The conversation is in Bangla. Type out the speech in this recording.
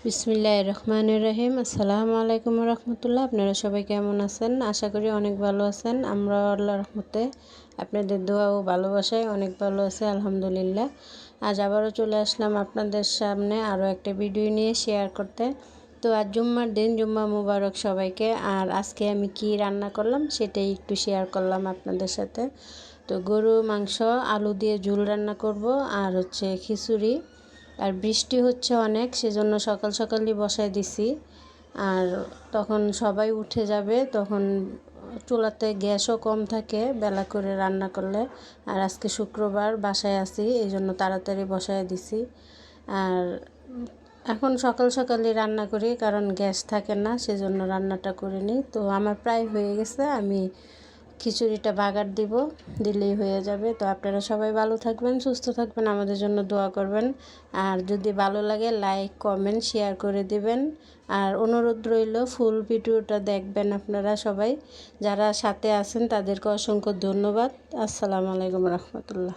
বিসমিল্লাহির রহমানির রহিম। আসসালামু আলাইকুম রহমতুল্লাহ। আপনারা সবাই কেমন আছেন? আশা করি অনেক ভালো আছেন। আমরা আল্লাহর রহমতে আপনাদের দোয়া ও ভালোবাসায় অনেক ভালো আছি, আলহামদুলিল্লাহ। আজ আবারও চলে আসলাম আপনাদের সামনে আরও একটা ভিডিও নিয়ে শেয়ার করতে। তো আজ জুম্মার দিন, জুম্মা মুবারক সবাইকে। আর আজকে আমি কি রান্না করলাম সেটাই একটু শেয়ার করলাম আপনাদের সাথে। তো গরু মাংস আলু দিয়ে ঝোল রান্না করব, আর হচ্ছে খিচুড়ি। আর বৃষ্টি হচ্ছে অনেক, সেজন্য সকাল সকালই বসায় দিছি। আর তখন সবাই উঠে যাবে, তখন চুলাতে গ্যাসও কম থাকে বেলা করে রান্না করলে। আর আজকে শুক্রবার বাসায় আছি, এই জন্য তাড়াতাড়ি বসায় দিছি। আর এখন সকাল সকালই রান্না করি, কারণ গ্যাস থাকে না, সেজন্য রান্নাটা করে নিই। তো আমার প্রায় হয়ে গেছে, আমি খিচুড়িটা বাগার দিলেই হয়ে যাবে। তো আপনারা সবাই ভালো থাকবেন, সুস্থ থাকবেন, আমাদের জন্য দোয়া করবেন। আর যদি ভালো লাগে লাইক কমেন্ট শেয়ার করে দিবেন। আর অনুরোধ রইল ফুল ভিডিওটা দেখবেন আপনারা সবাই। যারা সাথে আছেন তাদেরকে অসংখ্য ধন্যবাদ। আসসালামু আলাইকুম রহমতুল্লাহ।